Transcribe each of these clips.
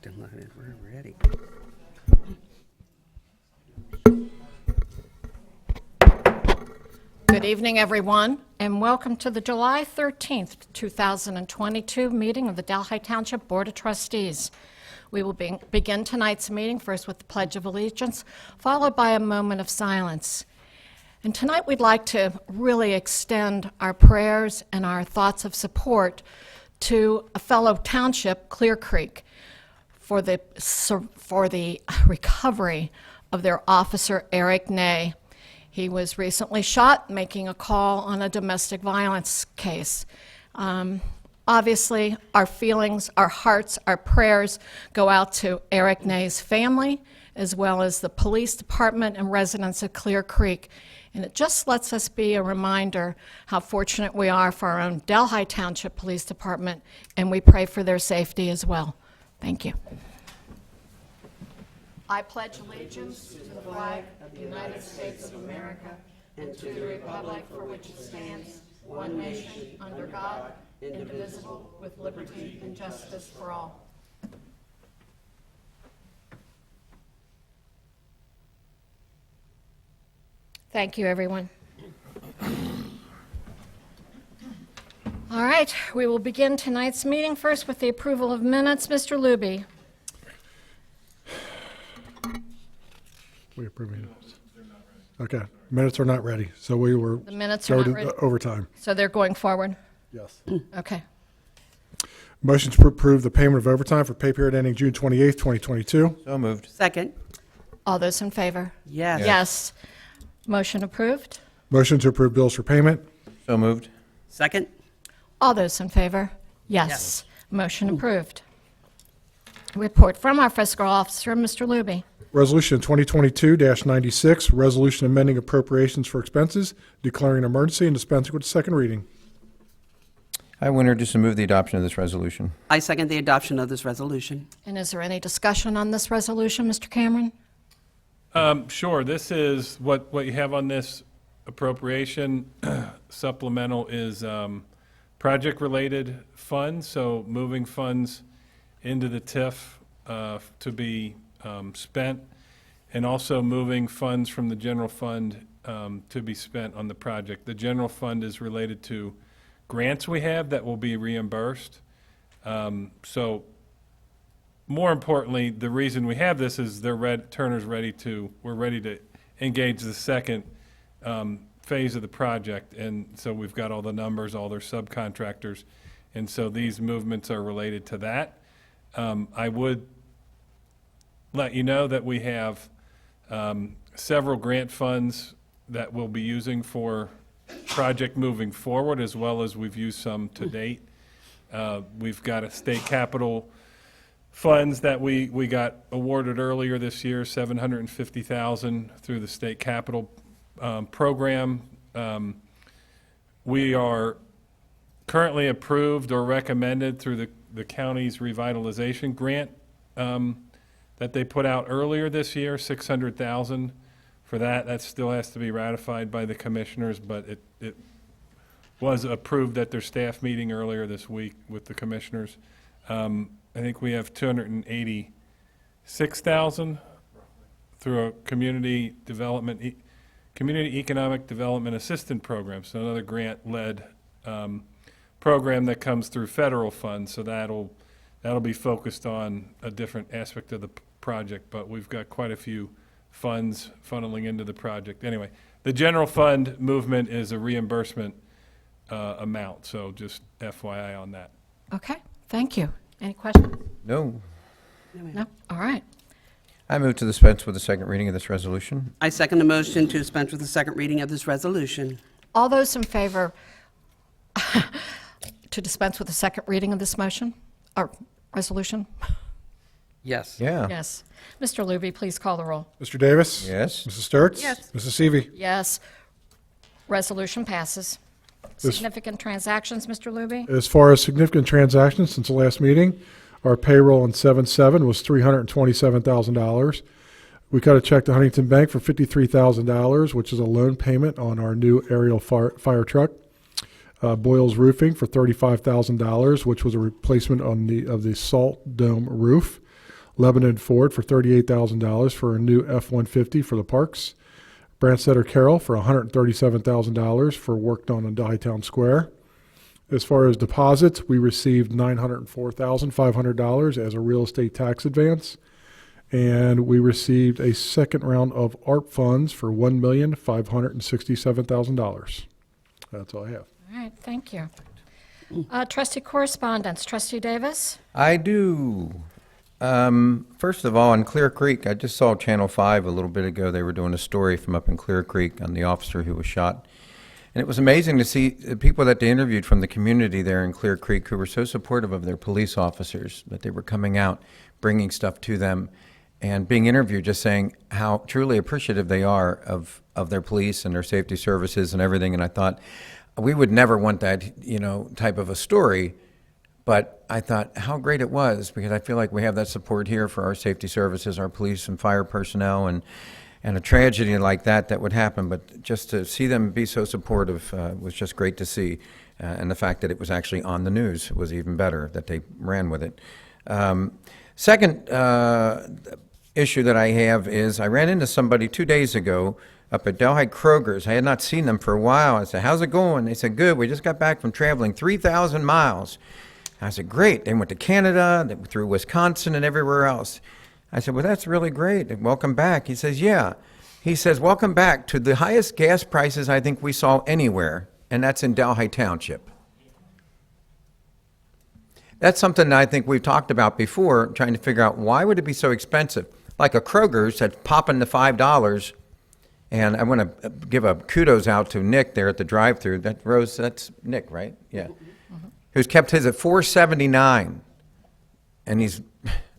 We're ready. Good evening, everyone, and welcome to the July 13th, 2022 meeting of the Delhi Township Board of Trustees. We will begin tonight's meeting first with the Pledge of Allegiance, followed by a moment of silence. And tonight we'd like to really extend our prayers and our thoughts of support to a fellow township, Clear Creek, for the recovery of their officer, Eric Ney. He was recently shot making a call on a domestic violence case. Obviously, our feelings, our hearts, our prayers go out to Eric Ney's family, as well as the police department and residents of Clear Creek. And it just lets us be a reminder how fortunate we are for our own Delhi Township Police Department, and we pray for their safety as well. Thank you. I pledge allegiance to the flag of the United States of America and to the republic for which it stands, one nation, under God, indivisible, with liberty and justice for all. Thank you, everyone. All right, we will begin tonight's meeting first with the approval of minutes. Mr. Luby. We approve minutes. Okay, minutes are not ready, so we were The minutes are not started ready? overtime. So they're going forward? Yes. Okay. Motion to approve the payment of overtime for pay period ending June 28th, 2022. So moved. Second. All those in favor? Yes. Yes. Motion approved. Motion to approve bills for payment. So moved. Second. All those in favor? Yes. Motion approved. Report from our fiscal officer, Mr. Luby. Resolution 2022-96, resolution amending appropriations for expenses, declaring an emergency and dispensing with the second reading. I will introduce and move the adoption of this resolution. I second the adoption of this resolution. And is there any discussion on this resolution, Mr. Cameron? Sure. This is what you have on this appropriation supplemental is project-related funds, so moving funds into the TIF to be spent, and also moving funds from the general fund to be spent on the project. The general fund is related to grants we have that will be reimbursed. So more importantly, the reason we have this is we're ready to engage the second phase of the project. And so we've got all the numbers, all their subcontractors. And so these movements are related to that. I would let you know that we have several grant funds that we'll be using for project moving forward, as well as we've used some to date. We've got a state capital funds that we got awarded earlier this year, $750,000 through the state capital program. We are currently approved or recommended through the county's revitalization grant that they put out earlier this year, $600,000 for that. That still has to be ratified by the commissioners, but it was approved at their staff meeting earlier this week with the commissioners. I think we have $286,000 through a community economic development assistance program, so another grant-led program that comes through federal funds. So that'll be focused on a different aspect of the project, but we've got quite a few funds funneling into the project. Anyway, the general fund movement is a reimbursement amount, so just FYI on that. Okay, thank you. Any questions? No. No? All right. I move to dispense with the second reading of this resolution. I second the motion to dispense with the second reading of this resolution. All those in favor to dispense with the second reading of this motion, or resolution? Yes. Yeah. Yes. Mr. Luby, please call the roll. Mr. Davis? Yes. Mrs. Sturts? Yes. Mrs. Seavey? Yes. Resolution passes. This- Significant transactions, Mr. Luby? As far as significant transactions since the last meeting, our payroll in 7/7 was $327,000. We cut a check to Huntington Bank for $53,000, which is a loan payment on our new aerial fire truck. Boyles Roofing for $35,000, which was a replacement of the salt dome roof. Lebanon Ford for $38,000 for a new F-150 for the parks. Brandstetter Carroll for $137,000 for work done on Delhi Town Square. As far as deposits, we received $904,500 as a real estate tax advance. And we received a second round of ARP funds for $1,567,000. That's all I have. All right, thank you. Trustee correspondence, Trustee Davis? I do. First of all, in Clear Creek, I just saw Channel 5 a little bit ago. They were doing a story from up in Clear Creek on the officer who was shot. And it was amazing to see the people that they interviewed from the community there in Clear Creek who were so supportive of their police officers, that they were coming out, bringing stuff to them, and being interviewed, just saying how truly appreciative they are of their police and their safety services and everything. And I thought, we would never want that, type of a story. But I thought how great it was, because I feel like we have that support here for our safety services, our police and fire personnel, and a tragedy like that would happen. But just to see them be so supportive was just great to see. And the fact that it was actually on the news was even better, that they ran with it. Second issue that I have is I ran into somebody 2 days ago up at Delhi Kroger's. I had not seen them for a while. I said, "How's it going?" They said, "Good. We just got back from traveling 3,000 miles. I said, "Great." They went to Canada, they went through Wisconsin and everywhere else. I said, "Well, that's really great. Welcome back." He says, "Yeah." He says, "Welcome back to the highest gas prices I think we saw anywhere, and that's in Delhi Township." That's something that I think we've talked about before, trying to figure out why would it be so expensive. Like a Kroger's that's popping to $5. And I want to give a kudos out to Nick there at the drive-thru. That's Nick, right? Yeah. Who's kept his at $4.79. And he's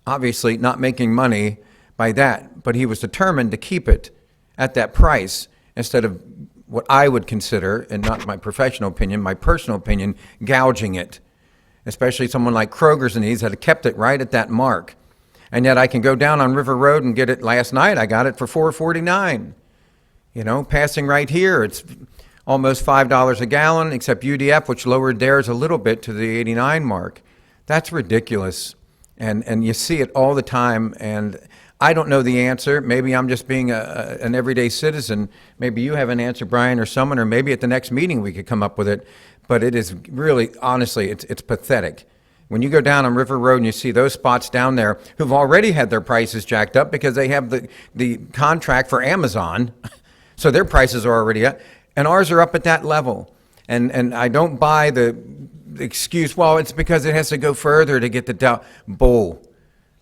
obviously not making money by that, but he was determined to keep it at that price instead of what I would consider, and not my professional opinion, my personal opinion, gouging it. Especially someone like Kroger's and these that have kept it right at that mark. And yet I can go down on River Road and get it. Last night I got it for $4.49. Passing right here, it's almost $5 a gallon, except UDF, which lowered theirs a little bit to the 89 mark. That's ridiculous. And you see it all the time, and I don't know the answer. Maybe I'm just being an everyday citizen. Maybe you have an answer, Brian, or someone, or maybe at the next meeting we could come up with it. But it is really, honestly, it's pathetic. When you go down on River Road and you see those spots down there who've already had their prices jacked up because they have the contract for Amazon, so their prices are already up, and ours are up at that level. And I don't buy the excuse, well, it's because it has to go further to get the bull.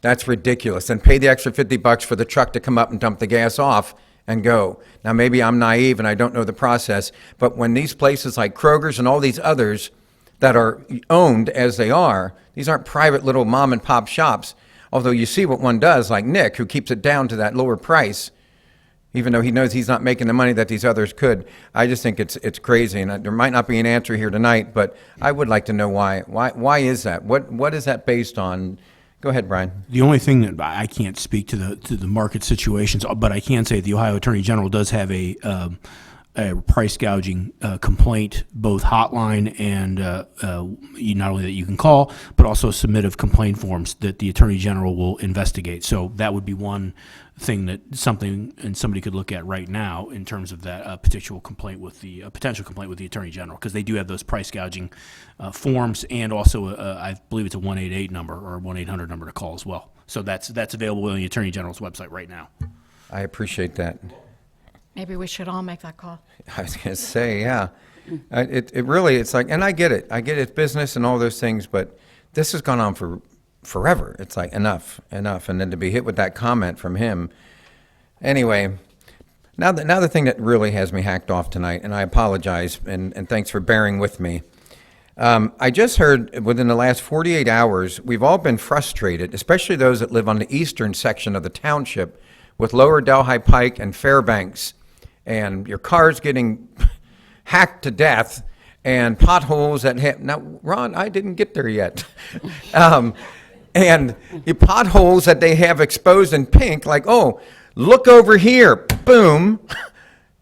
That's ridiculous. And pay the extra $50 for the truck to come up and dump the gas off and go. Now, maybe I'm naive and I don't know the process, but when these places like Kroger's and all these others that are owned as they are, these aren't private little mom and pop shops, although you see what one does, like Nick, who keeps it down to that lower price, even though he knows he's not making the money that these others could. I just think it's crazy, and there might not be an answer here tonight, but I would like to know why. Why is that? What is that based on? Go ahead, Brian. The only thing that I can't speak to the market situations, but I can say the Ohio Attorney General does have a price gouging complaint, both hotline and not only that you can call, but also submittive complaint forms that the Attorney General will investigate. So that would be one thing that somebody could look at right now in terms of that potential complaint with the Attorney General, because they do have those price gouging forms, and also I believe it's a 188 number or a 1-800 number to call as well. So that's available on the Attorney General's website right now. I appreciate that. Maybe we should all make that call. I was going to say, yeah. It really, it's like, and I get it. I get it's business and all those things, but this has gone on for forever. It's like, enough. And then to be hit with that comment from him. Anyway, now the thing that really has me hacked off tonight, and I apologize, and thanks for bearing with me. I just heard within the last 48 hours, we've all been frustrated, especially those that live on the eastern section of the township, with Lower Delhi Pike and Fairbanks, and your car's getting hacked to death, and potholes that have, now, Ron, I didn't get there yet. And the potholes that they have exposed in pink, like, oh, look over here, boom,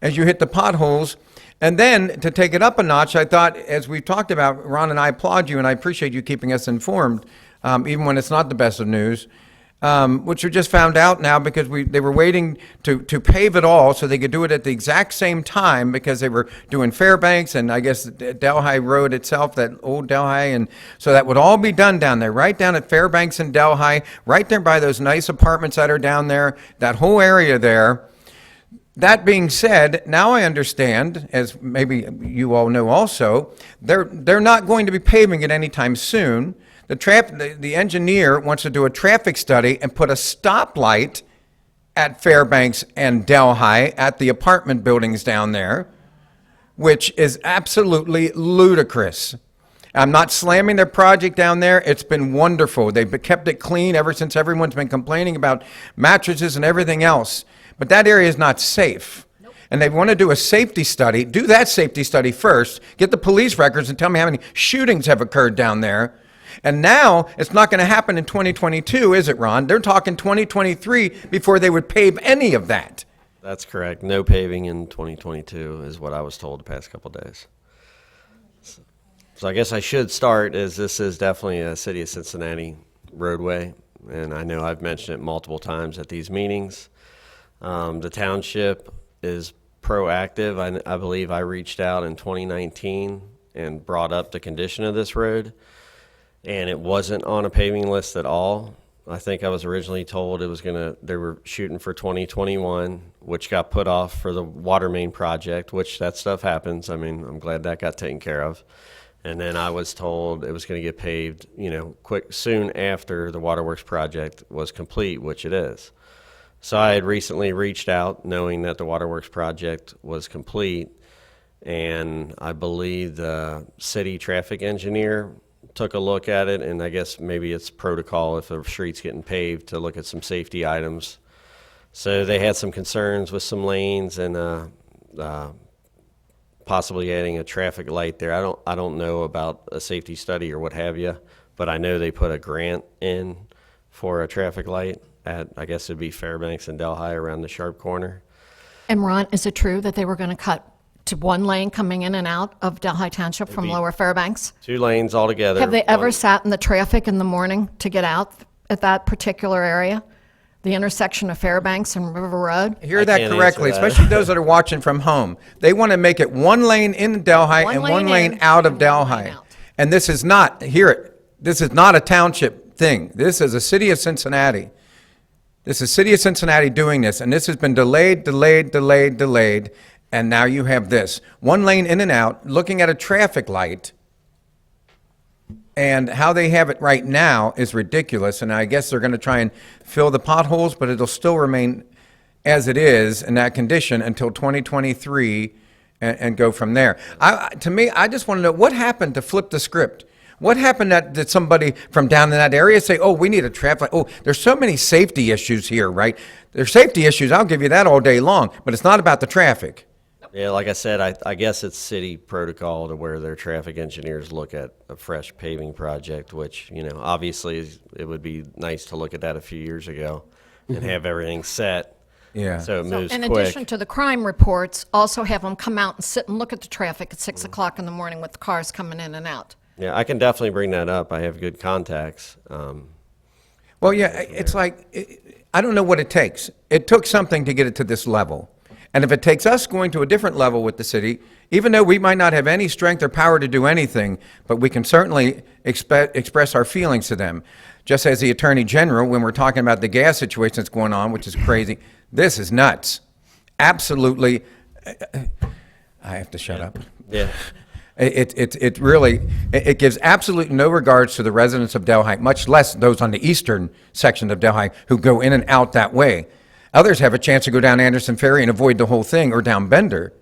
as you hit the potholes. And then to take it up a notch, I thought, as we talked about, Ron, and I applaud you, and I appreciate you keeping us informed, even when it's not the best of news. which we just found out now because they were waiting to pave it all so they could do it at the exact same time because they were doing Fairbanks and I guess Delhi Road itself, that old Delhi, and so that would all be done down there, right down at Fairbanks and Delhi, right there by those nice apartments that are down there, that whole area there. That being said, now I understand, as maybe you all know also, they're not going to be paving it anytime soon. The engineer wants to do a traffic study and put a stoplight at Fairbanks and Delhi at the apartment buildings down there, which is absolutely ludicrous. I'm not slamming their project down there. It's been wonderful. They've kept it clean ever since everyone's been complaining about mattresses and everything else. But that area is not safe. And they want to do a safety study. Do that safety study first. Get the police records and tell me how many shootings have occurred down there. And now it's not going to happen in 2022, is it, Ron? They're talking 2023 before they would pave any of that. That's correct. No paving in 2022 is what I was told the past couple days. So I guess I should start as this is definitely a City of Cincinnati roadway. And I know I've mentioned it multiple times at these meetings. The township is proactive. I believe I reached out in 2019 and brought up the condition of this road, and it wasn't on a paving list at all. I think I was originally told they were shooting for 2021, which got put off for the water main project, which that stuff happens. I mean, I'm glad that got taken care of. And then I was told it was going to get paved, soon after the waterworks project was complete, which it is. So I had recently reached out knowing that the waterworks project was complete, and I believe the city traffic engineer took a look at it, and I guess maybe it's protocol if the street's getting paved to look at some safety items. So they had some concerns with some lanes and possibly adding a traffic light there. I don't know about a safety study or what have you, but I know they put a grant in for a traffic light at, I guess it'd be Fairbanks and Delhi around the sharp corner. And Ron, is it true that they were going to cut to one lane coming in and out of Delhi Township from Lower Fairbanks? 2 lanes altogether. Have they ever One- sat in the traffic in the morning to get out at that particular area? The intersection of Fairbanks and River Road? Hear I that can't correctly, answer that. especially those that are watching from home. They want to make it one lane in Delhi One and lane one lane in out of and one Delhi. lane out. And this is not, hear it, this is not a township thing. This is a City of Cincinnati. This is City of Cincinnati doing this, and this has been delayed, and now you have this. One lane in and out, looking at a traffic light, and how they have it right now is ridiculous, and I guess they're going to try and fill the potholes, but it'll still remain as it is in that condition until 2023 and go from there. To me, I just want to know what happened to flip the script. What happened that somebody from down in that area say, oh, we need a traffic light. Oh, there's so many safety issues here, right? There's safety issues. I'll give you that all day long, but it's not about the traffic. Yeah, like I said, I guess it's city protocol to where their traffic engineers look at a fresh paving project, which, obviously it would be nice to look at that a few years ago and have everything set. Yeah. So it moves In quick. addition to the crime reports, also have them come out and sit and look at the traffic at 6 o'clock in the morning with the cars coming in and out. Yeah, I can definitely bring that up. I have good contacts. Well, yeah, it's like, I don't know what it takes. It took something to get it to this level. And if it takes us going to a different level with the city, even though we might not have any strength or power to do anything, but we can certainly express our feelings to them. Just as the Attorney General, when we're talking about the gas situation that's going on, which is crazy, this is nuts. Absolutely. I have to shut up. Yeah. It really gives absolute no regards to the residents of Delhi, much less those on the eastern section of Delhi who go in and out that way. Others have a chance to go down Anderson Ferry and avoid the whole thing, or down Bender.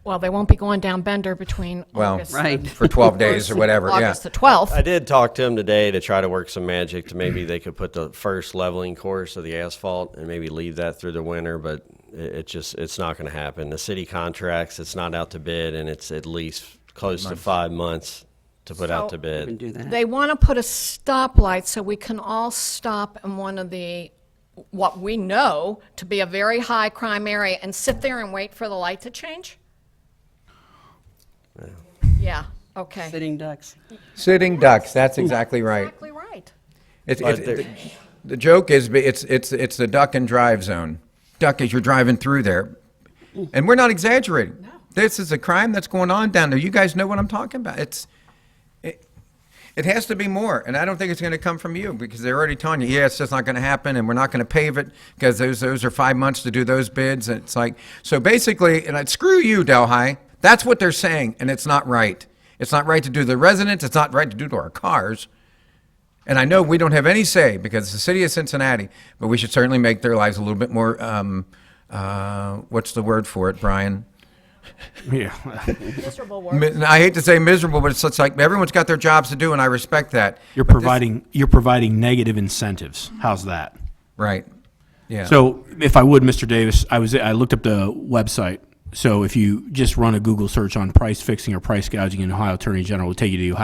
Well, they won't be going down Bender between Well, August. Right. For 12 days or whatever, yeah. August the 12th. I did talk to him today to try to work some magic to maybe they could put the first leveling course of the asphalt and maybe leave that through the winter, but it's not going to happen. The city contracts, it's not out to bid, and it's at least close to 5 months to put out to Can bid. do that. They want to put a stoplight so we can all stop in one of the, what we know to be a very high crime area and sit there and wait for the light to change? Yeah, okay. Sitting ducks. Sitting ducks, that's exactly right. Exactly right. But The joke is, it's the duck and drive zone. Duck as you're driving through there. And we're not exaggerating. This is a crime that's going on down there. You guys know what I'm talking about. It has to be more, and I don't think it's going to come from you because they're already telling you, yeah, it's just not going to happen, and we're not going to pave it because those are 5 months to do those bids. And it's like, so basically, and screw you, Delhi. That's what they're saying, and it's not right. It's not right to do to the residents. It's not right to do to our cars. And I know we don't have any say because it's the city of Cincinnati, but we should certainly make their lives a little bit more, what's the word for it, Brian? Yeah. Miserable work. I hate to say miserable, but it's like everyone's got their jobs to do, and I respect that. You're But this- providing negative incentives. How's that? Right. Yeah. So, if I would, Mr. Davis, I looked up the website. So, if you just run a Google search on price fixing or price gouging in Ohio Attorney General, it will take you to the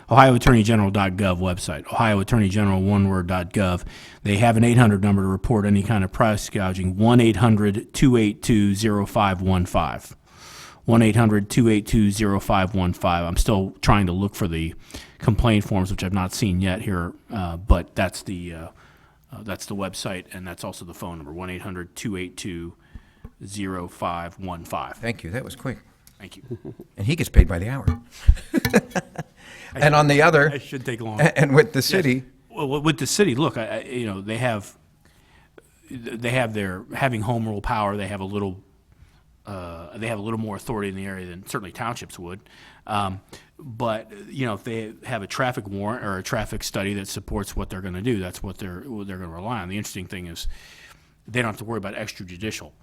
OhioAttorneyGeneral.gov website. OhioAttorneyGeneral, one word, .gov. They have an 800 number to report any kind of price gouging. 1-800-282-0515. 1-800-282-0515. I'm still trying to look for the complaint forms, which I've not seen yet here, but that's the website, and that's also the phone number, 1-800-282-0515. Thank you. That was quick. Thank you. And he gets paid by the hour. And on the other, It should take long. and with the city, Well, with the city, look, they have their having home rule power. They have a little more authority in the area than certainly townships would. But if they have a traffic warrant or a traffic study that supports what they're going to do, that's what they're going to rely on. The interesting thing is they don't have to worry about extraterritorial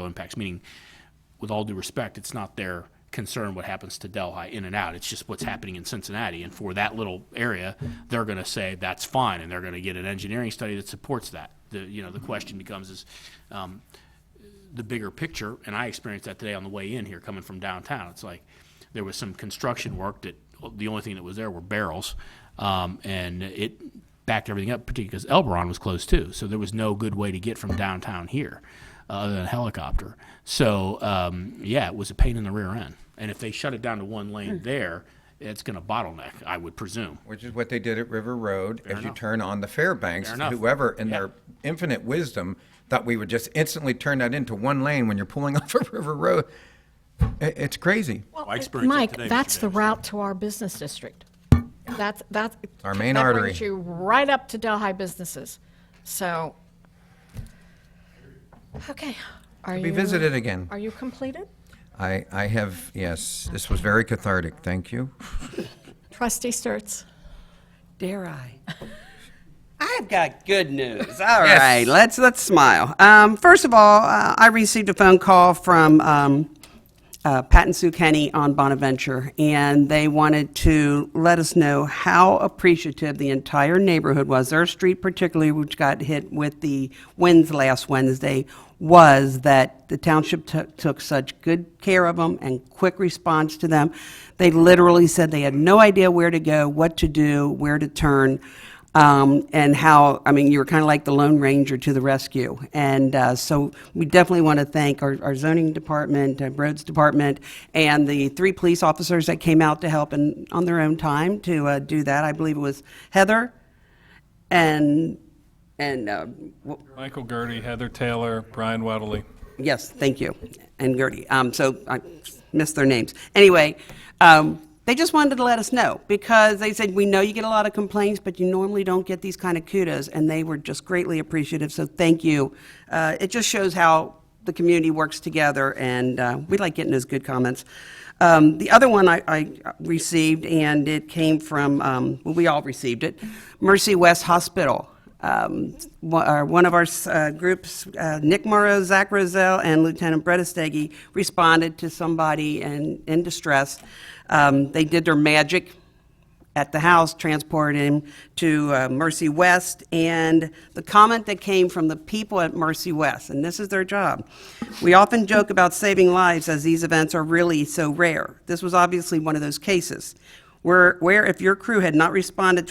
impacts. Meaning, with all due respect, it's not their concern what happens to Delhi in and out. It's just what's happening in Cincinnati. And for that little area, they're going to say that's fine, and they're going to get an engineering study that supports that. The question becomes is the bigger picture, and I experienced that today on the way in here coming from downtown. It's like there was some construction work that the only thing that was there were barrels, and it backed everything up, particularly because Elberon was closed too. So there was no good way to get from downtown here other than a helicopter. So, it was a pain in the rear end. And if they shut it down to one lane there, it's going to bottleneck, I would presume. which is what they did at River Road, as you enough. turn on the Fairbanks, Fair enough. whoever in Yeah. their infinite wisdom thought we would just instantly turn that into one lane when you're pulling off of River Road. It's crazy. I experienced it Mike, today, Mr. that's the Davis. route to our business district. That's Our main that artery. brings you right up to Delhi businesses. So, okay. Be visited again. Are you completed? I have, yes, this was very cathartic. Thank you. Trustee Sturts? Dare I? I've got good news. All right, let's smile. First of all, I received a phone call from Pat and Sue Kenny on Bonaventure, and they wanted to let us know how appreciative the entire neighborhood was. Their street particularly, which got hit with the winds last Wednesday, was that the township took such good care of them and quick response to them. They literally said they had no idea where to go, what to do, where to turn. And how, you were kind of like the Lone Ranger to the rescue. And so we definitely want to thank our zoning department, roads department, and the 3 police officers that came out to help on their own time to do that. I believe it was Heather and Michael Gertie, Heather Taylor, Brian Weddley. yes, thank you, and Gertie. So I missed their names. Anyway, they just wanted to let us know because they said, we know you get a lot of complaints, but you normally don't get these kind of kudos, and they were just greatly appreciative, so thank you. It just shows how the community works together, and we like getting those good comments. The other one I received, and it came from, we all received it, Mercy West Hospital. One of our groups, Nick Morrow, Zach Roselle, and Lieutenant Brett Estegi responded to somebody in distress. They did their magic at the house, transported him to Mercy West, and the comment that came from the people at Mercy West, and this is their job. We often joke about saving lives as these events are really so rare. This was obviously one of those cases. Where if your crew had not responded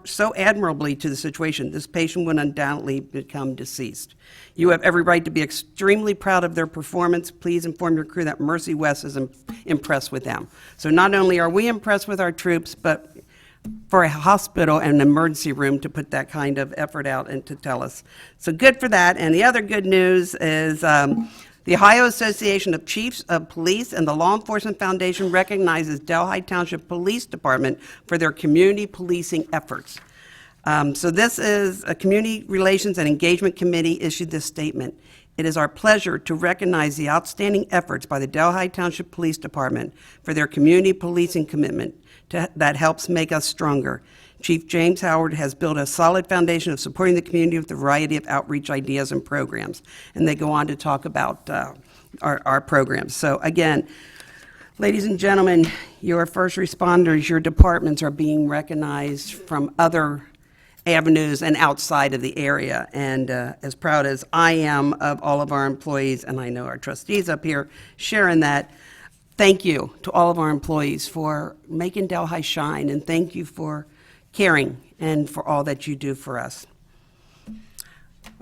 so admirably to the situation, this patient would undoubtedly become deceased. You have every right to be extremely proud of their performance. Please inform your crew that Mercy West is impressed with them. So not only are we impressed with our troops, but for a hospital and an emergency room to put that kind of effort out and to tell us. So good for that. And the other good news is the Ohio Association of Chiefs of Police and the Law Enforcement Foundation recognizes Delhi Township Police Department for their community policing efforts. So this is a Community Relations and Engagement Committee issued this statement. It is our pleasure to recognize the outstanding efforts by the Delhi Township Police Department for their community policing commitment that helps make us stronger. Chief James Howard has built a solid foundation of supporting the community with a variety of outreach ideas and programs. And they go on to talk about our programs. So again, ladies and gentlemen, your first responders, your departments are being recognized from other avenues and outside of the area. And as proud as I am of all of our employees, and I know our trustees up here sharing that, thank you to all of our employees for making Delhi shine, and thank you for caring and for all that you do for us.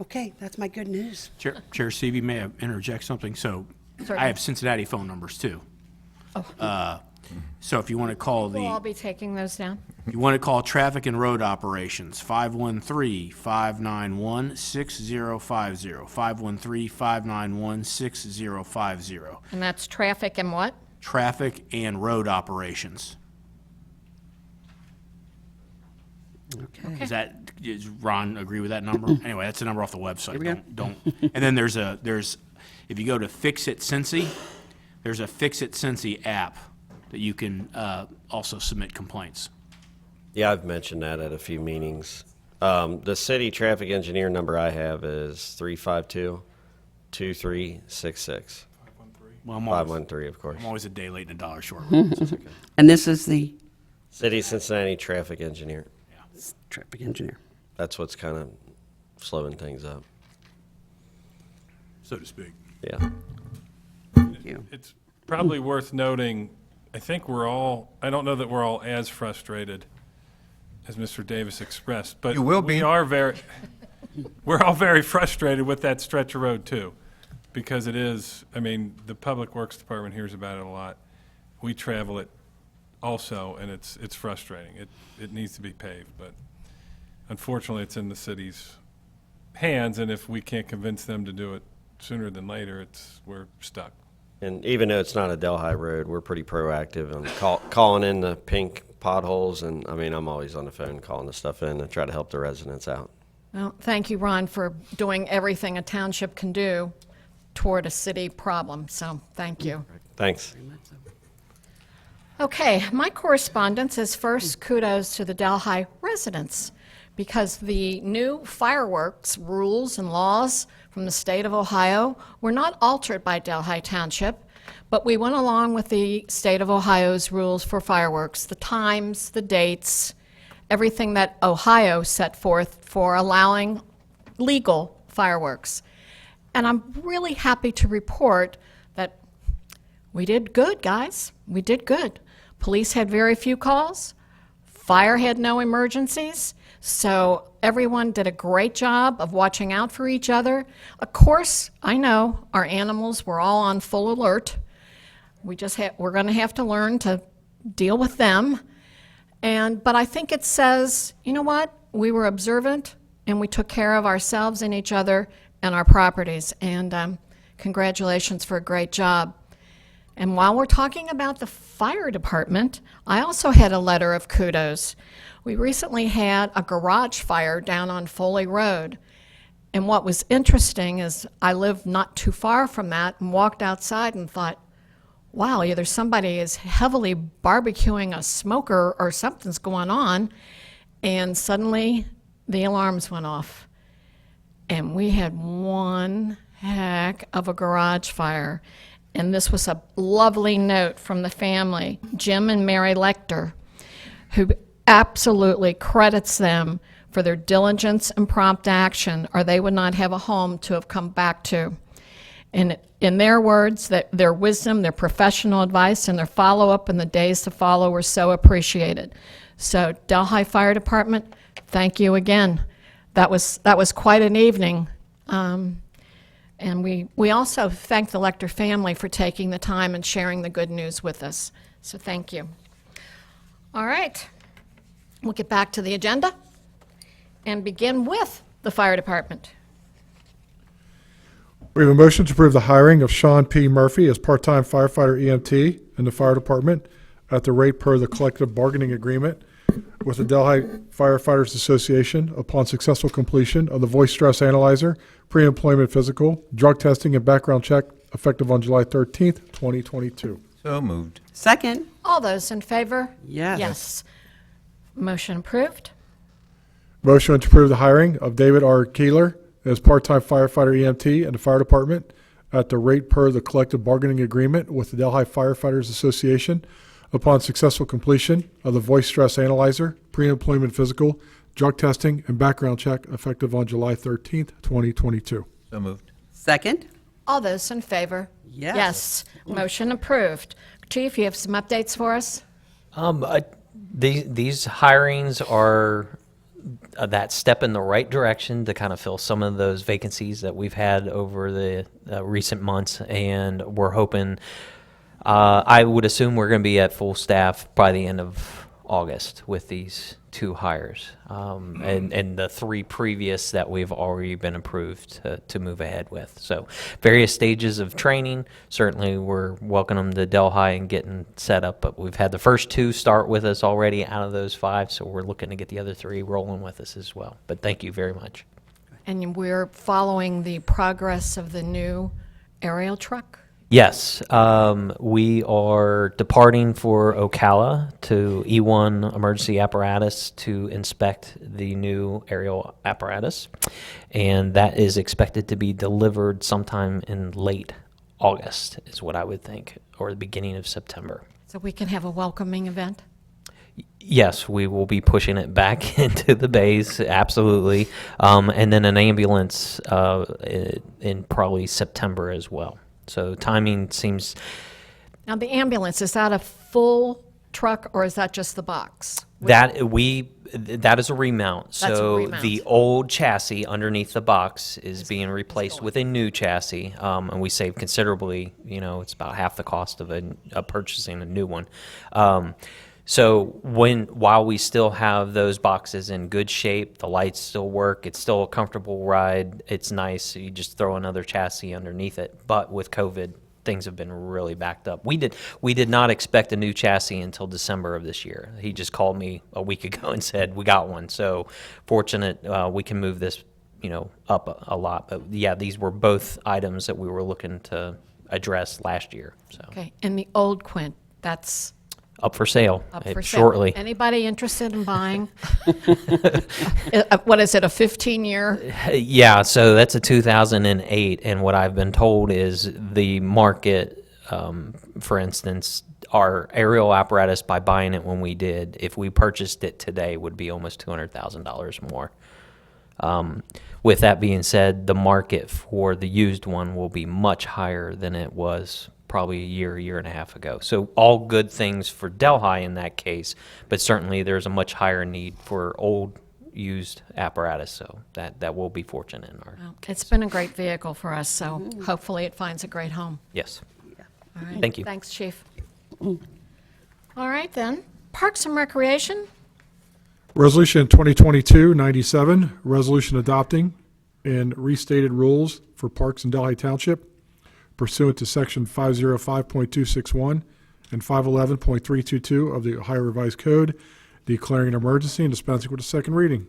Okay, that's my good news. Chair Stevie, may I interject something? So I have Cincinnati phone numbers too. So if you want to call We'll all the, be taking those down. you want to call Traffic and Road Operations, 513-591-6050, 513-591-6050. And that's traffic and what? Traffic and Road Operations. Okay. Does Ron agree with that number? Anyway, that's the number off the website. we go. Don't. And then there's if you go to Fix It Cincy, there's a Fix It Cincy app that you can also submit complaints. Yeah, I've mentioned that at a few meetings. The city traffic engineer number I have is 352-2366. Well, 513, of course. I'm always a day late and a dollar short. And this is the City Cincinnati traffic engineer. traffic engineer. That's what's kind of slowing things up. So to speak. Yeah. Thank you. It's probably worth noting, I think I don't know that we're all as frustrated as Mr. Davis expressed, but You will be. we're all very frustrated with that stretch of road too, because it is, I mean, the Public Works Department hears about it a lot. We travel it also, and it's frustrating. It needs to be paved, but unfortunately, it's in the city's hands, and if we can't convince them to do it sooner than later, we're stuck. And even though it's not a Delhi road, we're pretty proactive on calling in the pink potholes. And I mean, I'm always on the phone calling the stuff in to try to help the residents out. Well, thank you, Ron, for doing everything a township can do toward a city problem, so thank you. Thanks. Okay, my correspondence is first kudos to the Delhi residents, because the new fireworks rules and laws from the state of Ohio were not altered by Delhi Township, but we went along with the state of Ohio's rules for fireworks, the times, the dates, everything that Ohio set forth for allowing legal fireworks. And I'm really happy to report that we did good, guys. We did good. Police had very few calls. Fire had no emergencies. So everyone did a great job of watching out for each other. Of course, I know our animals were all on full alert. We're going to have to learn to deal with them. But I think it says, you know what? We were observant and we took care of ourselves and each other and our properties. And congratulations for a great job. And while we're talking about the fire department, I also had a letter of kudos. We recently had a garage fire down on Foley Road. And what was interesting is I lived not too far from that and walked outside and thought, wow, either somebody is heavily barbecuing a smoker or something's going on. And suddenly the alarms went off. And we had one heck of a garage fire. And this was a lovely note from the family, Jim and Mary Lecter, who absolutely credits them for their diligence and prompt action, or they would not have a home to have come back to. And in their words, that their wisdom, their professional advice, and their follow-up in the days to follow were so appreciated. So Delhi Fire Department, thank you again. That was quite an evening. And we also thank the Lecter family for taking the time and sharing the good news with us. So thank you. All right. We'll get back to the agenda and begin with the fire department. We have a motion to approve the hiring of Sean P. Murphy as part-time firefighter EMT in the fire department at the rate per the collective bargaining agreement with the Delhi Firefighters Association upon successful completion of the voice stress analyzer, pre-employment physical, drug testing, and background check effective on July 13th, 2022. So moved. Second? All those in favor? Yes. Yes. Motion approved. Motion to approve the hiring of David R. Keeler as part-time firefighter EMT in the fire department at the rate per the collective bargaining agreement with the Delhi Firefighters Association upon successful completion of the voice stress analyzer, pre-employment physical, drug testing, and background check effective on July 13th, 2022. So moved. Second? All those in favor? Yes. Yes. Motion approved. Chief, you have some updates for us? These hirings are that step in the right direction to kind of fill some of those vacancies that we've had over the recent months, and we're hoping, I would assume we're going to be at full staff by the end of August with these two hires, and the three previous that we've already been approved to move ahead with. So various stages of training. Certainly we're welcoming them to Delhi and getting set up, but we've had the first two start with us already out of those five, so we're looking to get the other three rolling with us as well. But thank you very much. And we're following the progress of the new aerial truck? Yes, we are departing for Ocala to E1 Emergency Apparatus to inspect the new aerial apparatus, and that is expected to be delivered sometime in late August, is what I would think, or the beginning of September. So we can have a welcoming event? Yes, we will be pushing it back into the bays, absolutely, and then an ambulance in probably September as well. So timing seems, Now, the ambulance, is that a full truck or is that just the box? that is a remount. That's a So remount. the old chassis underneath the box is being replaced with a new chassis, and we save considerably. You know, it's about half the cost of purchasing a new one. So while we still have those boxes in good shape, the lights still work, it's still a comfortable ride, it's nice, you just throw another chassis underneath it. But with COVID, things have been really backed up. We did not expect a new chassis until December of this year. He just called me a week ago and said, we got one. So fortunate we can move this, up a lot. But yeah, these were both items that we were looking to address last year. So Okay, and the old Quint, that's up for sale up for sale. shortly. Anybody interested in buying? What is it, a 15-year? Yeah, so that's a 2008, and what I've been told is the market, for instance, our aerial apparatus, by buying it when we did, if we purchased it today, would be almost $200,000 more. With that being said, the market for the used one will be much higher than it was probably a year and a half ago. So all good things for Delhi in that case, but certainly there's a much higher need for old used apparatus, so that will be fortunate in our It's been a great vehicle for us, so hopefully it finds a great home. yes. All right. Thank you. Thanks, Chief. All right, then. Parks and Recreation, Resolution 2022-97, resolution adopting and restated rules for parks in Delhi Township pursuant to Section 505.261 and 511.322 of the Ohio Revised Code, declaring an emergency and dispensing with a second reading.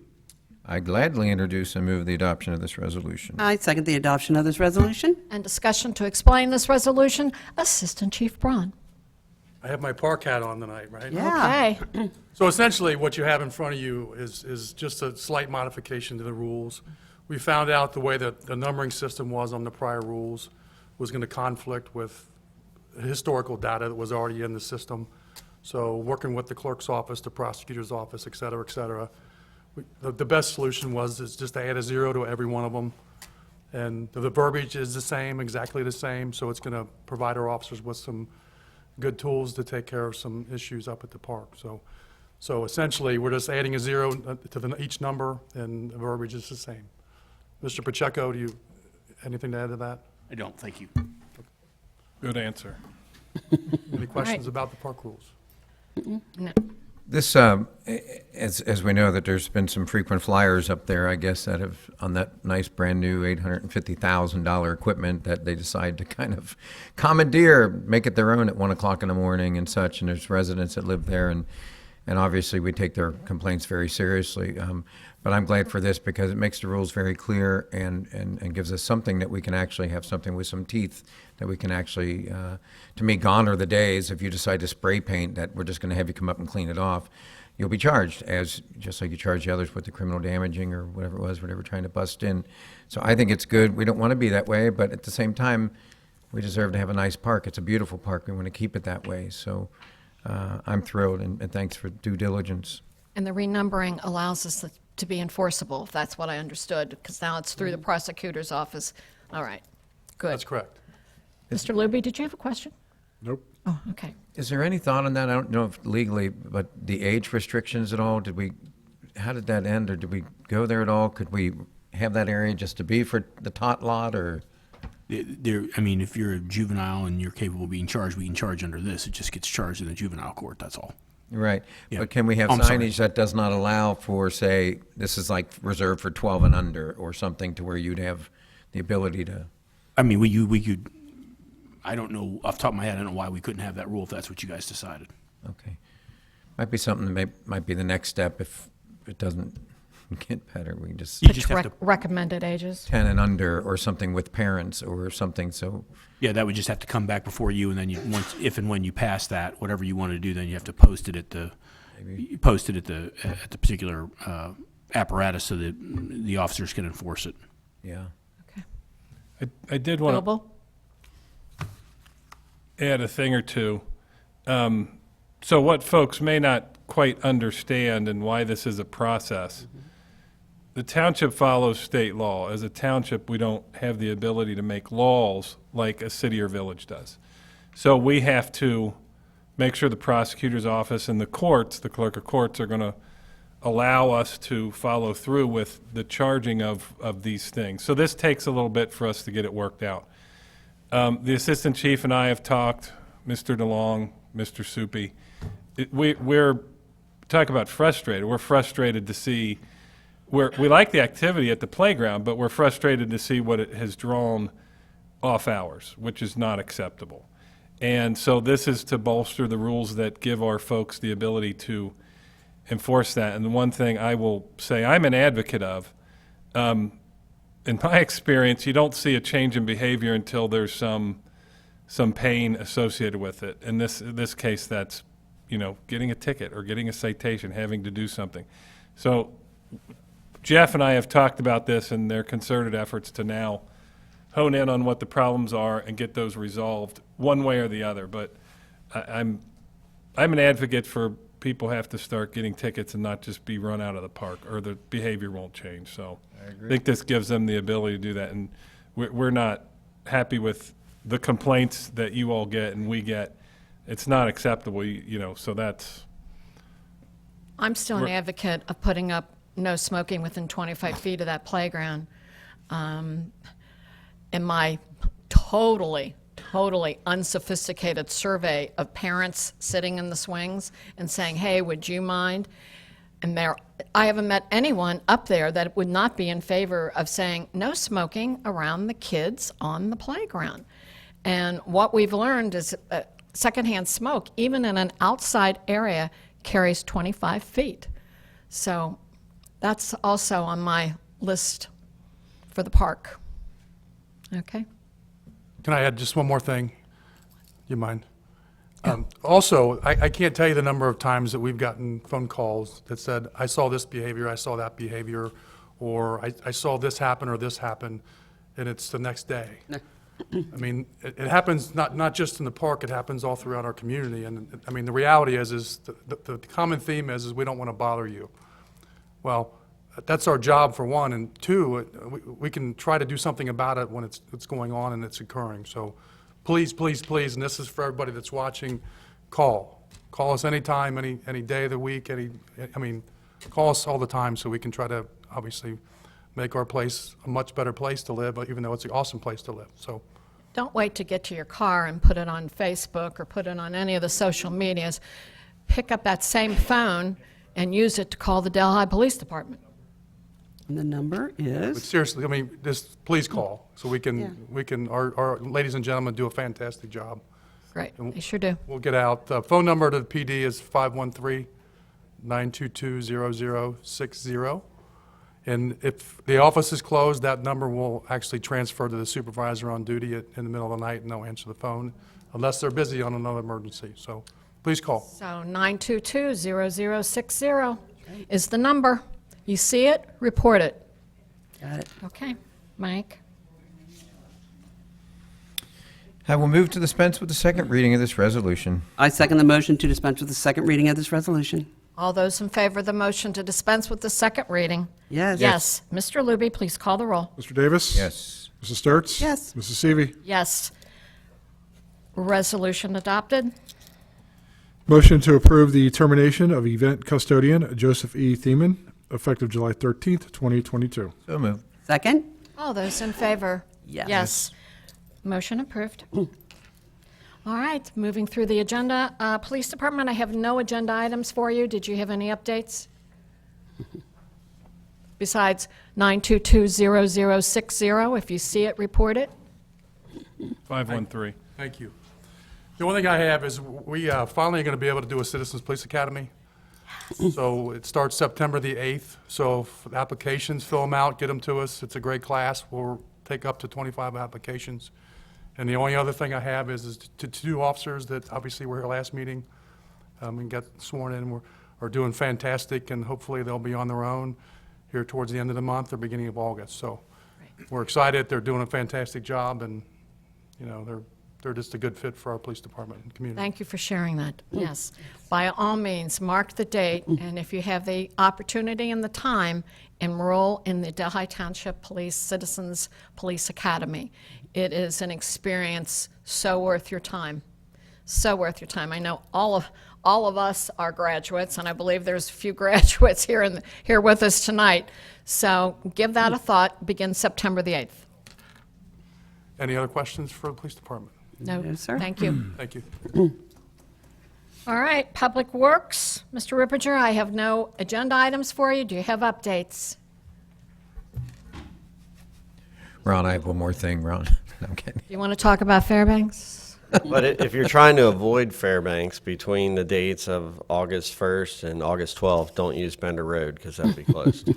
I gladly introduce and move the adoption of this resolution. I second the adoption of this resolution. and discussion to explain this resolution, Assistant Chief Braun. I have my park hat on tonight, right? Yeah. Okay. So essentially, what you have in front of you is just a slight modification to the rules. We found out the way that the numbering system was on the prior rules was going to conflict with historical data that was already in the system. So working with the clerk's office, the prosecutor's office, et cetera, the best solution is just to add a 0 to every one of them. And the verbiage is the same, exactly the same, so it's going to provide our officers with some good tools to take care of some issues up at the park. So essentially, we're just adding a 0 to each number, and the verbiage is the same. Mr. Pacheco, do you, anything to add to that? I don't, thank you. Good answer. Any questions about the park rules? No. This, as we know, that there's been some frequent flyers up there, I guess, that have, on that nice brand-new $850,000 equipment that they decide to kind of commandeer, make it their own at 1 o'clock in the morning and such, and there's residents that live there, and obviously we take their complaints very seriously. But I'm glad for this because it makes the rules very clear and gives us something that we can actually have something with some teeth that we can actually, to me, gone are the days if you decide to spray paint that we're just going to have you come up and clean it off. You'll be charged as just like you charge the others with the criminal damaging or whatever it was, whatever trying to bust in. So I think it's good. We don't want to be that way, but at the same time, we deserve to have a nice park. It's a beautiful park. We want to keep it that way. So I'm thrilled, and thanks for due diligence. And the renumbering allows us to be enforceable, if that's what I understood, because now it's through the prosecutor's office. All right, good. That's correct. Mr. Luby, did you have a question? Nope. Oh, okay. Is there any thought on that? I don't know if legally, but the age restrictions at all, how did that end, or did we go there at all? Could we have that area just to be for the tot lot, or? I mean, if you're a juvenile and you're capable of being charged, we can charge under this. It just gets charged in the juvenile court, that's all. Right, Yeah. but can we have I'm sorry. signage that does not allow for, say, this is like reserved for 12 and under, or something to where you'd have the ability to? I mean, we could, I don't know, off the top of my head, I don't know why we couldn't have that rule if that's what you guys decided. Okay. Might be something that might be the next step if it doesn't get better. We just You Which just have to, recommended ages? 10 and under, or something with parents or something, so. yeah, that would just have to come back before you, and then if and when you pass that, whatever you want to do, then you have to post it at the particular apparatus so that the officers can enforce it. Yeah. Okay. I did want to Billable? add a thing or two. So what folks may not quite understand and why this is a process, the township follows state law. As a township, we don't have the ability to make laws like a city or village does. So we have to make sure the prosecutor's office and the courts, the clerk of courts, are going to allow us to follow through with the charging of these things. So this takes a little bit for us to get it worked out. The assistant chief and I have talked, Mr. DeLong, Mr. Soupy. We're talk about frustrated. We're frustrated to see we like the activity at the playground, but we're frustrated to see what it has drawn off hours, which is not acceptable. And so this is to bolster the rules that give our folks the ability to enforce that. And the one thing I will say I'm an advocate of, in my experience, you don't see a change in behavior until there's some pain associated with it. In this case, that's, getting a ticket or getting a citation, having to do something. So Jeff and I have talked about this and their concerted efforts to now hone in on what the problems are and get those resolved one way or the other. But I'm an advocate for people have to start getting tickets and not just be run out of the park, or the behavior won't change. So I think this gives them the ability to do that. And we're not happy with the complaints that you all get and we get. It's not acceptable, so that's. I'm still an advocate of putting up no smoking within 25 feet of that playground. In my totally unsophisticated survey of parents sitting in the swings and saying, hey, would you mind? And I haven't met anyone up there that would not be in favor of saying no smoking around the kids on the playground. And what we've learned is secondhand smoke, even in an outside area, carries 25 feet. So that's also on my list for the park. Okay? Can I add just one more thing? You mind? Also, I can't tell you the number of times that we've gotten phone calls that said, I saw this behavior, I saw that behavior, or I saw this happen or this happen, and it's the next day. I mean, it happens not just in the park, it happens all throughout our community. And I mean, the reality is the common theme is we don't want to bother you. Well, that's our job for one, and two, we can try to do something about it when it's going on and it's occurring. So please, please, please, and this is for everybody that's watching, call us anytime, any day of the week, call us all the time so we can try to obviously make our place a much better place to live, even though it's an awesome place to live. So Don't wait to get to your car and put it on Facebook or put it on any of the social medias. pick up that same phone and use it to call the Delhi Police Department. And the number But is, seriously, I mean, just please call, so we can, our ladies and gentlemen do a fantastic job. Great, they sure do. We'll get out. The phone number to the PD is 513-922-0060. And if the office is closed, that number will actually transfer to the supervisor on duty in the middle of the night, and they'll answer the phone, unless they're busy on another emergency. So please call. So 922-0060 is the number. You see it, report it. got it. Okay, Mike? I will move to dispense with the second reading of this resolution. I second the motion to dispense with the second reading of this resolution. All those in favor of the motion to dispense with the second reading? Yes. Yes. Mr. Luby, please call the roll. Mr. Davis? Yes. Mrs. Sturts? Yes. Mrs. Seavey? Yes. Resolution adopted. Motion to approve the termination of event custodian Joseph E. Thiemann, effective July 13th, 2022. So moved. Second? All those in favor? Yes. Yes. Motion approved. All right, moving through the agenda. Police Department, I have no agenda items for you. Did you have any updates? Besides 922-0060, if you see it, report it. 513. Thank you. The only thing I have is we finally are going to be able to do a Citizens Police Academy. So it starts September the 8th. So if applications, fill them out, get them to us. It's a great class. We'll take up to 25 applications. And the only other thing I have is to two officers that obviously were here last meeting and got sworn in, are doing fantastic, and hopefully they'll be on their own here towards the end of the month or beginning of August. So we're excited. They're doing a fantastic job, and, you know, they're just a good fit for our police department and community. Thank you for sharing that. Yes. By all means, mark the date, and if you have the opportunity and the time, enroll in the Delhi Township Police Citizens Police Academy. It is an experience so worth your time. So worth your time. I know all of us are graduates, and I believe there's a few graduates here with us tonight. So give that a thought. Begin September the 8th. Any other questions for the police department? No, sir. Thank you. Thank you. All right, Public Works, Mr. Rippinger, I have no agenda items for you. Do you have updates? Ron, I have one more thing, Ron. No, I'm kidding. Do you want to talk about Fairbanks? But if you're trying to avoid Fairbanks between the dates of August 1st and August 12th, don't use Bender Road because that'll be closed.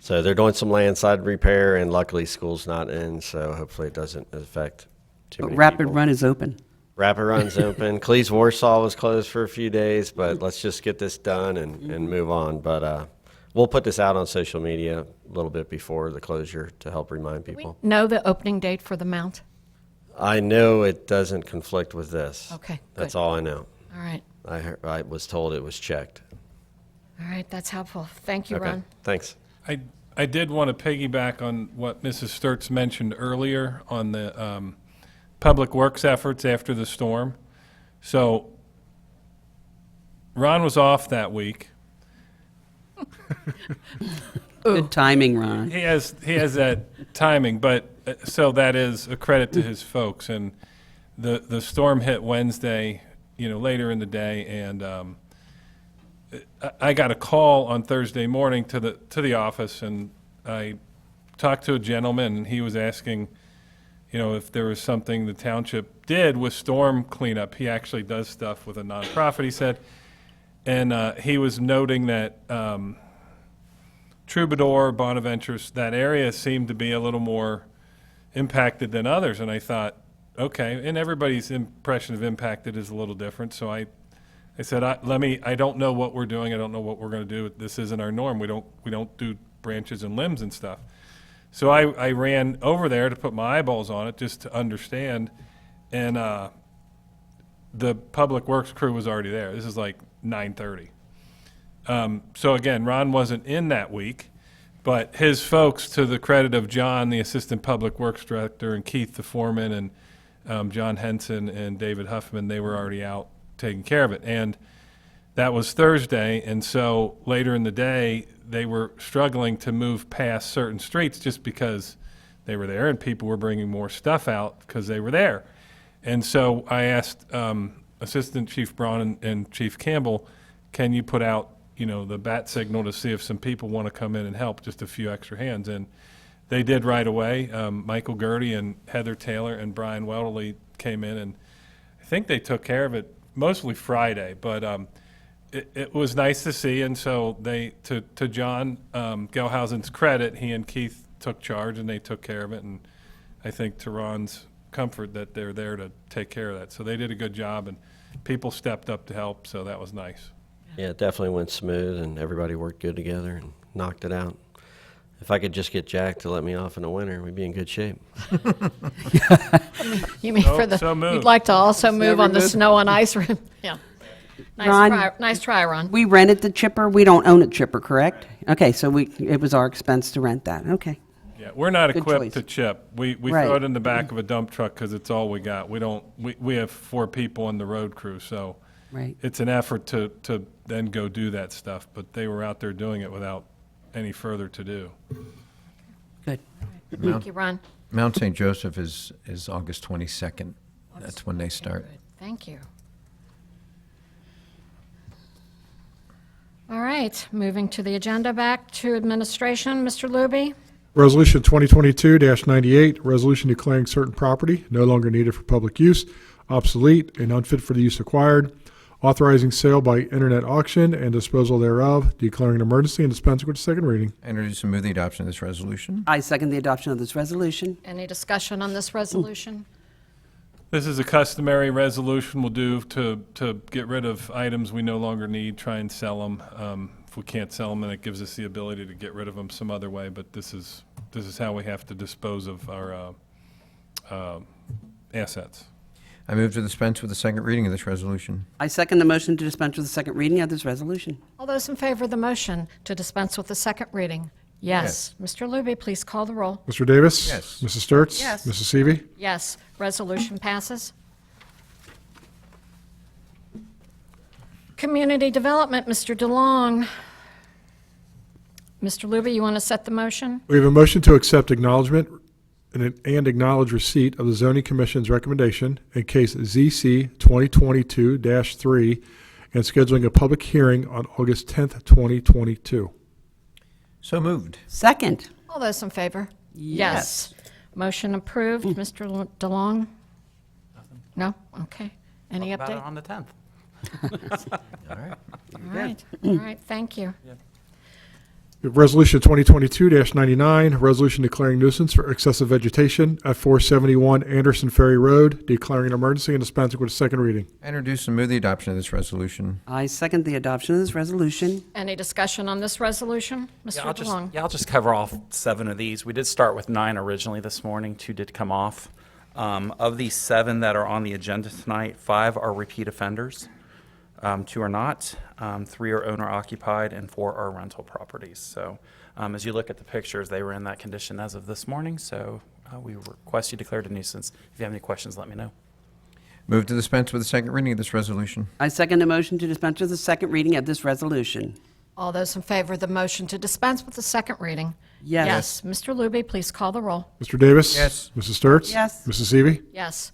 So they're doing some landside repair, and luckily school's not in, so hopefully it doesn't affect too many Rapid people. Run is open. Rapid Run's open. Cleves Warsaw was closed for a few days, but let's just get this done and move on. But we'll put this out on social media a little bit before the closure to help remind people. Know the opening date for the Mount? I know it doesn't conflict with this. Okay, That's good. all I know. All right. I was told it was checked. All right, that's helpful. Thank you, Okay, Ron. thanks. I did want to piggyback on what Mrs. Sturts mentioned earlier on the public works efforts after the storm. So Ron was off that week. Good timing, Ron. He has that timing, but so that is a credit to his folks. And the storm hit Wednesday, later in the day, and I got a call on Thursday morning to the office, and I talked to a gentleman, and he was asking, if there was something the township did with storm cleanup. He actually does stuff with a nonprofit, he said, and he was noting that Troubadour, Bonaventure, that area seemed to be a little more impacted than others, and I thought, okay, and everybody's impression of impacted is a little different, so I said, I don't know what we're doing. I don't know what we're going to do. This isn't our norm. We don't do branches and limbs and stuff. So I ran over there to put my eyeballs on it just to understand, and the public works crew was already there. This is like 9:30. So again, Ron wasn't in that week, but his folks, to the credit of John, the assistant public works director, and Keith, the foreman, and John Henson and David Huffman, they were already out taking care of it. And that was Thursday, and so later in the day, they were struggling to move past certain streets just because they were there, and people were bringing more stuff out because they were there. And so I asked Assistant Chief Braun and Chief Campbell, can you put out, the bat signal to see if some people want to come in and help, just a few extra hands? And they did right away. Michael Gertie and Heather Taylor and Brian Welterly came in, and I think they took care of it mostly Friday, but it was nice to see. And so they, to John Gelhausen's credit, he and Keith took charge and they took care of it. And I think to Ron's comfort that they're there to take care of that. So they did a good job, and people stepped up to help, so that was nice. Yeah, it definitely went smooth, and everybody worked good together and knocked it out. If I could just get Jack to let me off in the winter, we'd be in good shape. You mean for the, so moved. you'd like to also move on the moved. snow and ice? Yeah. Ron? Nice try, Ron. We rented the chipper. We don't own a chipper, correct? Okay, so it was our expense to rent that. Okay. Yeah, we're not Good equipped choice. to chip. We Right. throw it in the back of a dump truck because it's all we got. We have 4 people on the road crew, so Right. it's an effort to then go do that stuff. But they were out there doing it without any further to do. Good. Thank you, Ron. Mount St. Joseph is August 22nd. That's when they start. Good. Thank you. All right, moving to the agenda, back to administration. Mr. Luby? Resolution 2022-98, resolution declaring certain property no longer needed for public use, obsolete, and unfit for the use acquired, authorizing sale by internet auction and disposal thereof, declaring an emergency and dispensing with the second reading. Introduce and move the adoption of this resolution. I second the adoption of this resolution. Any discussion on this resolution? This is a customary resolution we'll do to get rid of items we no longer need, try and sell them. If we can't sell them, then it gives us the ability to get rid of them some other way, but this is how we have to dispose of our assets. I move to dispense with the second reading of this resolution. I second the motion to dispense with the second reading of this resolution. All those in favor of the motion to dispense with the second reading? Yes. Mr. Luby, please call the roll. Mr. Davis? Yes. Mrs. Sturts? Yes. Mrs. Seavey? Yes, resolution passes. Community Development, Mr. DeLong. Mr. Luby, you want to set the motion? We have a motion to accept acknowledgement and acknowledge receipt of the zoning commission's recommendation in case ZC 2022-3 and scheduling a public hearing on August 10th, 2022. So moved. Second. All those in favor? Yes. Motion approved. Mr. DeLong? No? Okay. Any About it update? on the 10th. All right. All right, thank you. We have Resolution 2022-99, resolution declaring nuisance for excessive vegetation at 471 Anderson Ferry Road, declaring an emergency and dispensing with a second reading. Introduce and move the adoption of this resolution. I second the adoption of this resolution. Any discussion on this resolution? Mr. DeLong? I'll just cover off 7 of these. We did start with 9 originally this morning. 2 did come off. Of these 7 that are on the agenda tonight, 5 are repeat offenders. 2 are not. 3 are owner occupied, and 4 are rental properties. So as you look at the pictures, they were in that condition as of this morning. So we request you declare it a nuisance. If you have any questions, let me know. Move to dispense with the second reading of this resolution. I second the motion to dispense with the second reading of this resolution. All those in favor of the motion to dispense with the second reading? Yes. Mr. Luby, please call the roll. Mr. Davis? Yes. Mrs. Sturts? Yes. Mrs. Seavey? Yes.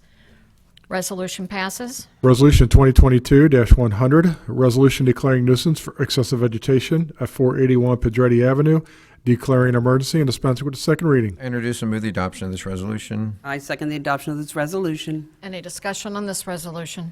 Resolution passes. Resolution 2022-100, resolution declaring nuisance for excessive vegetation at 481 Pedretti Avenue, declaring an emergency and dispensing with the second reading. Introduce and move the adoption of this resolution. I second the adoption of this resolution. Any discussion on this resolution?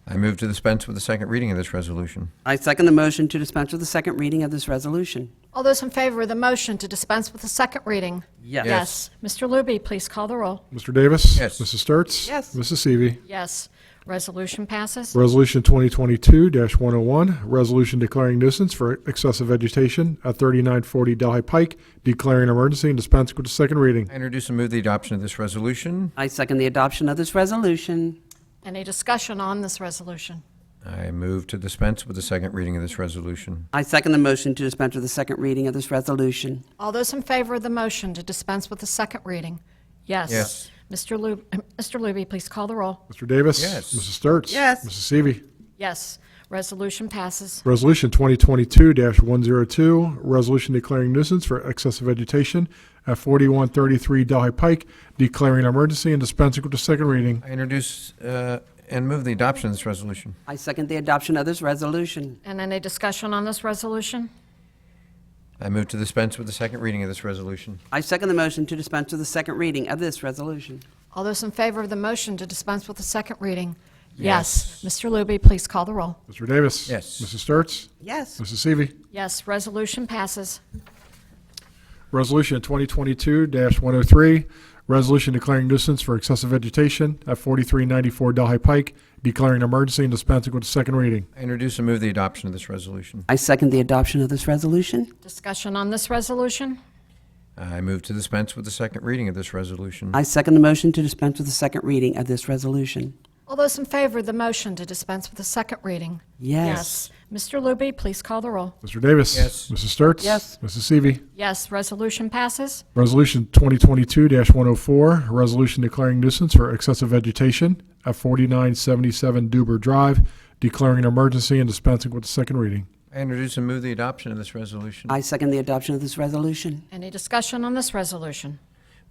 I move to dispense with the second reading of this resolution. I second the motion to dispense with the second reading of this resolution. All those in favor of the motion to dispense with the second reading? Yes. Yes. Mr. Luby, please call the roll. Mr. Davis? Yes. Mrs. Sturts? Yes. Mrs. Seavey? Yes. Resolution passes. Resolution 2022-101, resolution declaring nuisance for excessive vegetation at 3940 Delhi Pike, declaring an emergency and dispensing with the second reading. I introduce and move the adoption of this resolution. I second the adoption of this resolution. Any discussion on this resolution? I move to dispense with the second reading of this resolution. I second the motion to dispense with the second reading of this resolution. All those in favor of the motion to dispense with the second reading? Yes. Yes. Mr. Luby, please call the roll. Mr. Davis? Yes. Mrs. Sturts? Yes. Mrs. Seavey? Yes. Resolution passes. Resolution 2022-102, resolution declaring nuisance for excessive vegetation at 4133 Delhi Pike, declaring an emergency and dispensing with the second reading. I introduce And move the adoption of this resolution. I second the adoption of this resolution. And any discussion on this resolution? I move to dispense with the second reading of this resolution. I second the motion to dispense with the second reading of this resolution. All those in favor of the motion to dispense with the second reading? Yes. Mr. Luby, please call the roll. Mr. Davis. Yes. Mrs. Sturts. Yes. Mrs. Seavey. Yes, resolution passes. Resolution 2022-103, resolution declaring nuisance for excessive vegetation at 4394 Delhi Pike, declaring an emergency and dispensing with the second reading. I introduce and move the adoption of this resolution. I second the adoption of this resolution. Discussion on this resolution? I move to dispense with the second reading of this resolution. I second the motion to dispense with the second reading of this resolution. All those in favor of the motion to dispense with the second reading? Yes. Mr. Luby, please call the roll. Mr. Davis. Yes. Mrs. Sturts. Yes. Mrs. Seavey. Yes, resolution passes. Resolution 2022-104, resolution declaring nuisance for excessive vegetation at 4977 Duber Drive, declaring an emergency and dispensing with the second reading. I introduce and move the adoption of this resolution. I second the adoption of this resolution. Any discussion on this resolution?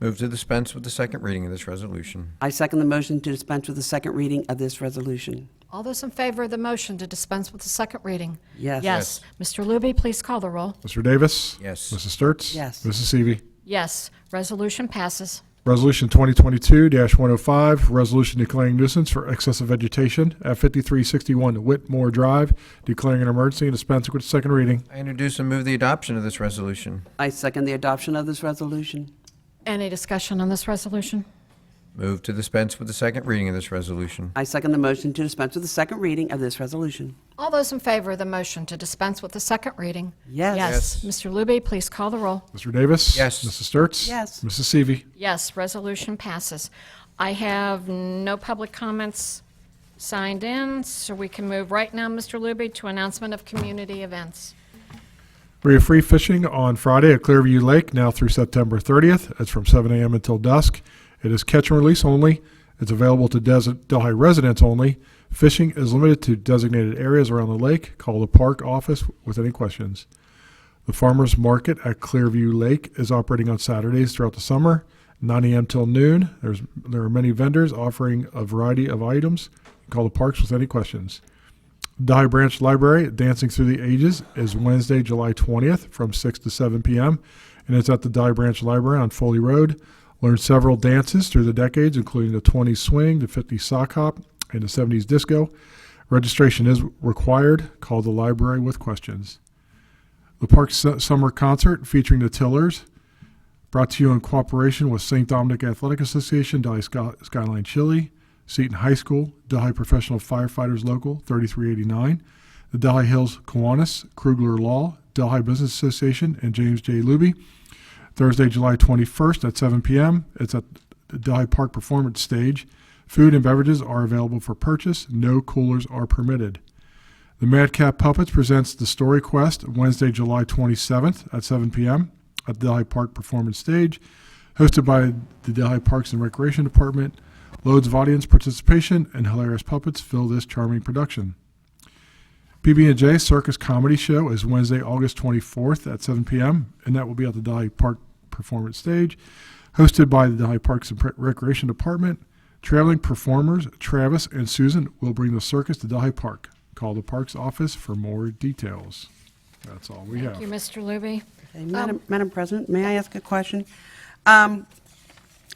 Move to dispense with the second reading of this resolution. I second the motion to dispense with the second reading of this resolution. All those in favor of the motion to dispense with the second reading? Yes. Yes. Mr. Luby, please call the roll. Mr. Davis. Yes. Mrs. Sturts. Yes. Mrs. Seavey. Yes, resolution passes. Resolution 2022-105, resolution declaring nuisance for excessive vegetation at 5361 Whitmore Drive, declaring an emergency and dispensing with the second reading. I introduce and move the adoption of this resolution. I second the adoption of this resolution. Any discussion on this resolution? Move to dispense with the second reading of this resolution. I second the motion to dispense with the second reading of this resolution. All those in favor of the motion to dispense with the second reading? Yes. Yes. Mr. Luby, please call the roll. Mr. Davis. Yes. Mrs. Sturts. Yes. Mrs. Seavey. Yes, resolution passes. I have no public comments signed in, so we can move right now, Mr. Luby, to announcement of community events. We have free fishing on Friday at Clearview Lake now through September 30th. It's from 7 a.m. until dusk. It is catch and release only. It's available to Delhi residents only. Fishing is limited to designated areas around the lake. Call the park office with any questions. The farmers market at Clearview Lake is operating on Saturdays throughout the summer, 9 a.m. till noon. There are many vendors offering a variety of items. Call the parks with any questions. Delhi Branch Library, Dancing Through the Ages, is Wednesday, July 20th from 6 to 7 p.m., and it's at the Delhi Branch Library on Foley Road. Learn several dances through the decades, including the 20s swing, the 50s sock hop, and the 70s disco. Registration is required. Call the library with questions. The Park's Summer Concert featuring the Tillers, brought to you in cooperation with St. Dominic Athletic Association, Delhi Skyline Chili, Seton High School, Delhi Professional Firefighters Local 3389, the Delhi Hills Kiwanis, Krugler Law, Delhi Business Association, and James J. Luby. Thursday, July 21st at 7 p.m. It's at the Delhi Park Performance Stage. Food and beverages are available for purchase. No coolers are permitted. The Madcap Puppets presents The Story Quest Wednesday, July 27th at 7 p.m. at the Delhi Park Performance Stage, hosted by the Delhi Parks and Recreation Department. Loads of audience participation and hilarious puppets fill this charming production. PB&J Circus Comedy Show is Wednesday, August 24th at 7 p.m., and that will be at the Delhi Park Performance Stage, hosted by the Delhi Parks and Recreation Department. Traveling performers Travis and Susan will bring the circus to Delhi Park. Call the Parks office for more details. That's all we have. Thank you, Mr. Luby. Okay, Madam President, may I ask a question? I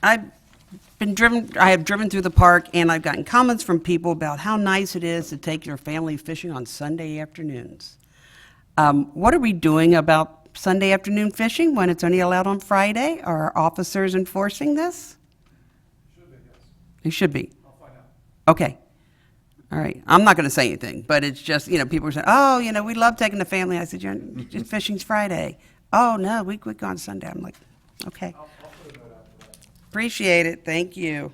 have driven through the park, and I've gotten comments from people about how nice it is to take your family fishing on Sunday afternoons. What are we doing about Sunday afternoon fishing when it's only allowed on Friday? Are our officers enforcing this? They should be. I'll find out. Okay. All right. I'm not going to say anything, but it's just, people are saying, oh, we love taking the family. I said, fishing's Friday. Oh, no, we go on Sunday. I'm like, okay. Appreciate it. Thank you.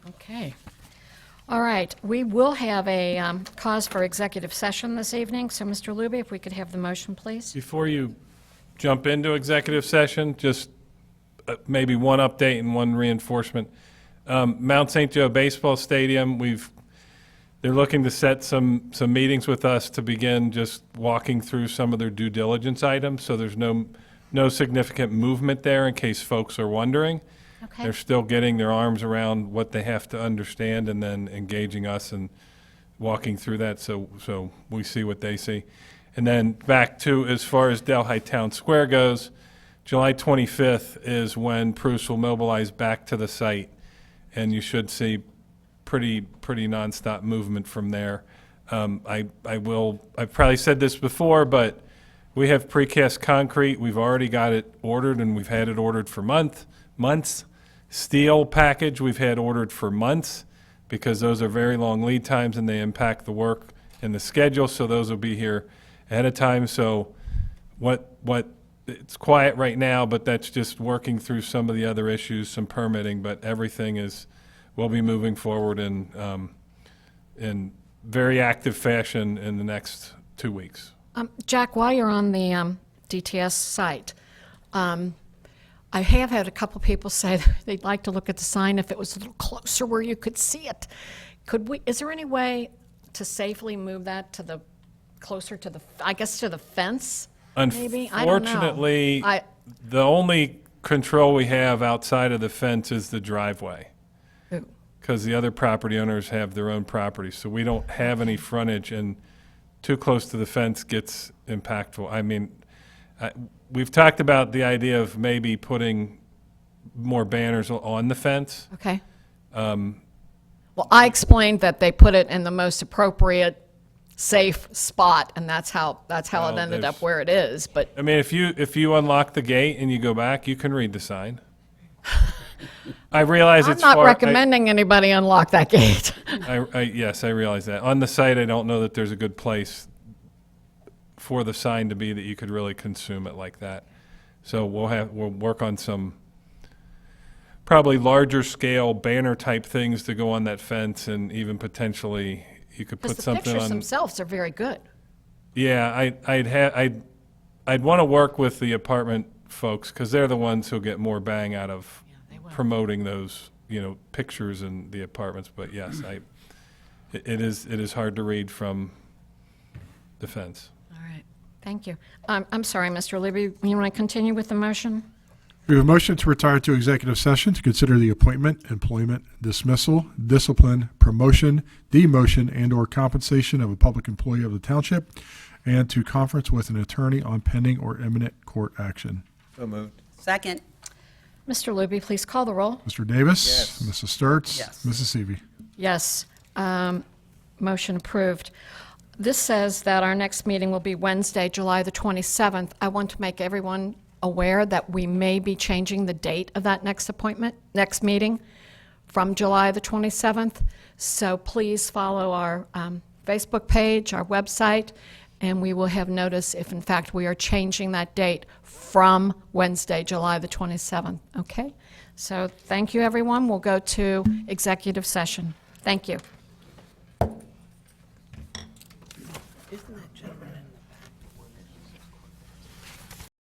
Okay. All right. We will have a cause for executive session this evening. So, Mr. Luby, if we could have the motion, please. Before you jump into executive session, just maybe one update and one reinforcement. Mount St. Joe Baseball Stadium, they're looking to set some meetings with us to begin just walking through some of their due diligence items, so there's no significant movement there in case folks are wondering. Okay. They're still getting their arms around what they have to understand and then engaging us and walking through that so we see what they see. And then back to, as far as Delhi Town Square goes, July 25th is when Bruce will mobilize back to the site, and you should see pretty nonstop movement from there. I've probably said this before, but we have precast concrete. We've already got it ordered, and we've had it ordered for months. Steel package we've had ordered for months because those are very long lead times and they impact the work and the schedule. So those will be here ahead of time. So it's quiet right now, but that's just working through some of the other issues, some permitting. But everything will be moving forward in very active fashion in the next 2 weeks. Jack, while you're on the DTS site, I have had a couple people say they'd like to look at the sign if it was a little closer where you could see it. Is there any way to safely move that closer to the fence? Maybe? I don't know. Unfortunately, the only control we have outside of the fence is the driveway. Because the other property owners have their own property, so we don't have any frontage, and too close to the fence gets impactful. I mean, we've talked about the idea of maybe putting more banners on the fence. Okay. Well, I explained that they put it in the most appropriate, safe spot, and that's how Well, it ended there's- up where it is. But I mean, if you unlock the gate and you go back, you can read the sign. I realize I'm it's not far. recommending anybody unlock that gate. Yes, I realize that. On the site, I don't know that there's a good place for the sign to be that you could really consume it like that. So we'll work on some probably larger scale banner type things to go on that fence, and even potentially you could Because put the something pictures on. themselves are very good. Yeah, I'd want to work with the apartment folks because they're the ones who'll get more bang out of promoting those, pictures in the apartments. But yes, it is hard to read from the fence. All right, thank you. I'm sorry, Mr. Libby, you want to continue with the motion? We have a motion to retire to executive session to consider the appointment, employment, dismissal, discipline, promotion, demotion, and/or compensation of a public employee of the township, and to conference with an attorney on pending or imminent court action. So moved. Second. Mr. Libby, please call the roll. Mr. Davis? Yes. Mrs. Sturts? Yes. Mrs. Seavey? Yes, motion approved. This says that our next meeting will be Wednesday, July the 27th. I want to make everyone aware that we may be changing the date of that next meeting from July the 27th. So please follow our Facebook page, our website, and we will have notice if in fact we are changing that date from Wednesday, July the 27th. Okay? So thank you, everyone. We'll go to executive session. Thank you. Isn't that gentleman